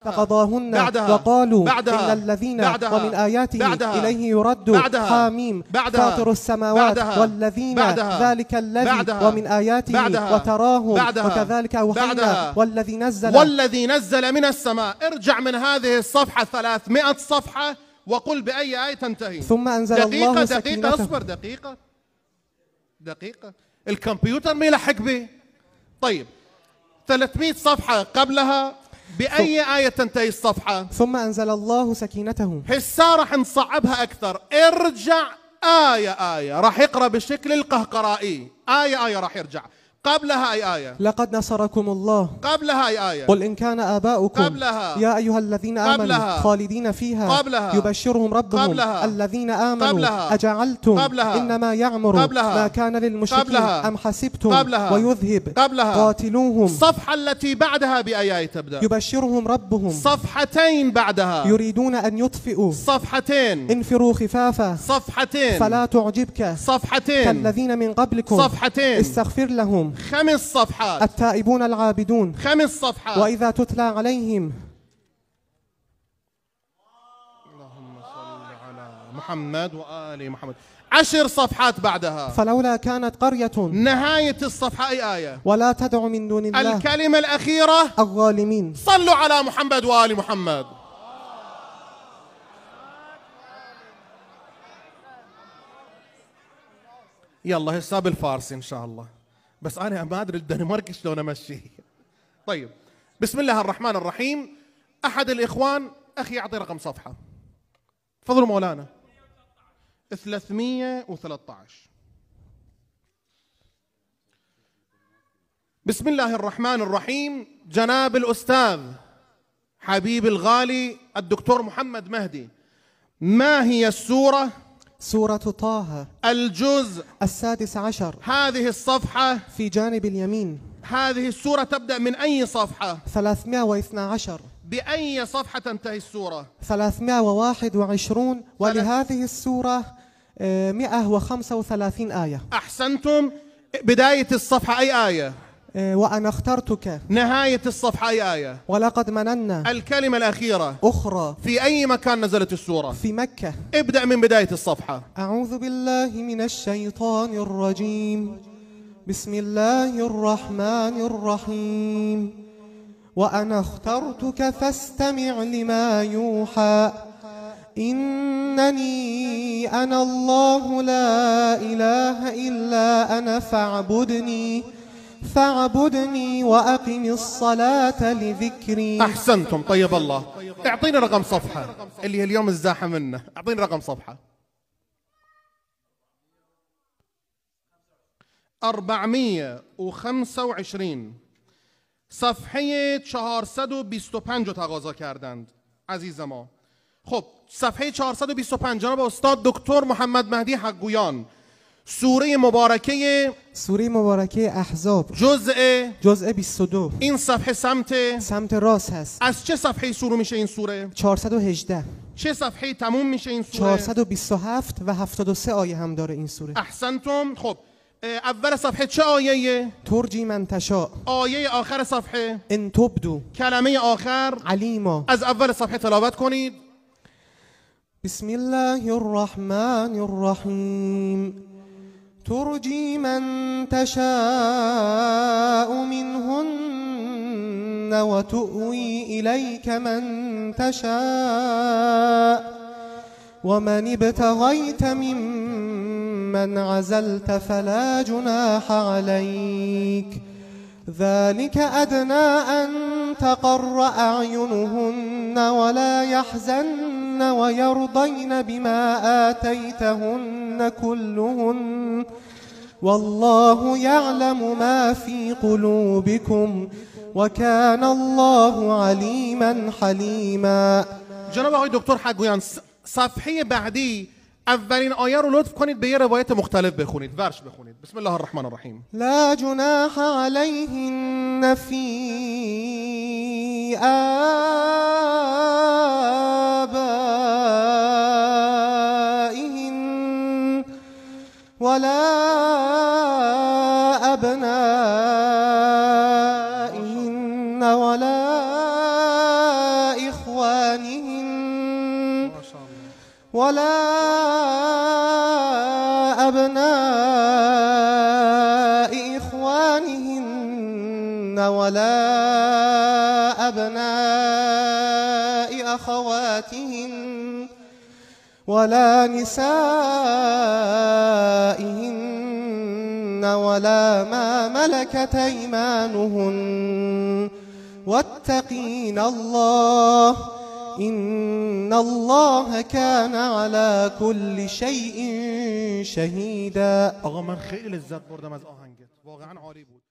فقضاهن وقالوا إن الذين ومن آياته إليه يرد حاميم فاطر السماوات والذين ذلك الذي ومن آياته وتراهم وكذلك أوحينا والذي نزل من السماء. ارجع من هذه الصفحة 300 صفحة وقل بأي آية تنتهي. ثم أنزل الله سكينته. دقيقة اصبر دقيقة الكمبيوتر ما يلحق به. طيب 300 صفحة قبلها بأي آية تنتهي الصفحة؟ ثم أنزل الله سكينته. هسه راح نصعبها أكثر. ارجع آية راح يقرأ بالشكل القهقرائي. آية راح يرجع. قبلها أي آية؟ لقد نصركم الله. قبلها أي آية؟ قل إن كان آباؤكم. قبلها يا أيها الذين آمنوا خالدين فيها. قبلها يبشرهم ربهم. قبلها الذين آمنوا. قبلها أجعلتم قبلها إنما يعمر قبلها ما كان للمشركين قبلها أم حسبتم قبلها ويذهب قبلها قاتلوهم. الصفحة التي بعدها بأي آية تبدأ؟ يبشرهم ربهم. صفحتين بعدها يريدون أن يطفئوا. صفحتين. انفروا خفافا. صفحتين. فلا تعجبك. صفحتين. كالذين من قبلكم. صفحتين. استغفر لهم. 5 صفحات. التائبون العابدون. 5 صفحات. وإذا تتلى عليهم. اللهم صل على محمد وآل محمد. 10 صفحات بعدها. فلولا كانت قرية. نهاية الصفحة أي آية؟ ولا تدع من دون الله. الكلمة الأخيرة. الظالمين. صلوا على محمد وآل محمد. يلا هسه بالفارسي إن شاء الله، بس أنا ما أدري الدنماركي شلون أمشي. طيب بسم الله الرحمن الرحيم. أحد الإخوان أخي يعطي رقم صفحة. تفضلوا مولانا. 313. بسم الله الرحمن الرحيم. جناب الأستاذ حبيب الغالي الدكتور محمد مهدي، ما هي السورة؟ سورة طه، الجزء 16. هذه الصفحة في جانب اليمين. هذه السورة تبدأ من أي صفحة؟ 312. بأي صفحة تنتهي السورة؟ 321. ولهذه السورة 135 آية. أحسنتم. بداية الصفحة أي آية؟ وأنا اخترتك. نهاية الصفحة أي آية؟ ولقد مننا. الكلمة الأخيرة أخرى. في أي مكان نزلت السورة؟ في مكة. ابدأ من بداية الصفحة. أعوذ بالله من الشيطان الرجيم. بسم الله الرحمن الرحيم. وأنا اخترتك فاستمع لما يوحى. إنني أنا الله لا إله إلا أنا فاعبدني وأقم الصلاة لذكري. أحسنتم. طيب الله، اعطينا رقم صفحة اللي هي اليوم الزاحة منه. اعطينا رقم صفحة. 425. صفحه 425 تقاضا کردند عزیز ما. خب صفحه 425 جناب استاد دکتر محمد مهدی حقگویان. سوره مبارکه احزاب، جزء 22. این صفحه سمت راست هست. از چه صفحه شروع میشه این سوره؟ 418. چه صفحه تموم میشه این سوره؟ 427 و 73 آیه هم داره این سوره. احسنتم. خب اول صفحه چه آیه؟ ترجی من تشاء. آیه آخر صفحه؟ ان تبدو. کلمه آخر؟ علیما. از اول صفحه تلاوت کنید. بسم الله الرحمن الرحیم. ترجی من تشاء منهن وتؤوي إليك من تشاء ومن ابتغيت ممن عزلت فلا جناح عليك ذلك أدنى أن تقر أعينهن ولا يحزن ويرضين بما آتيتهن كلهن والله يعلم ما في قلوبكم وكان الله عليما حليما. جناب آقای دکتر حقگویان، صفحه بعدی اولین آیه رو لطف کنید به یه روایت مختلف بخونید، ورش بخونید. بسم الله الرحمن الرحیم. لا جناح علیهن فی آبائهن ولا أبنائهن ولا ولا أبناء إخوانهن ولا أبناء أخواتهن ولا نسائهن ولا ما ملكت أيمانهن واتقين الله إن الله كان على كل شيء شهيدا. آقا من خیلی لذت بردم از آهنگت، واقعا عالی بود.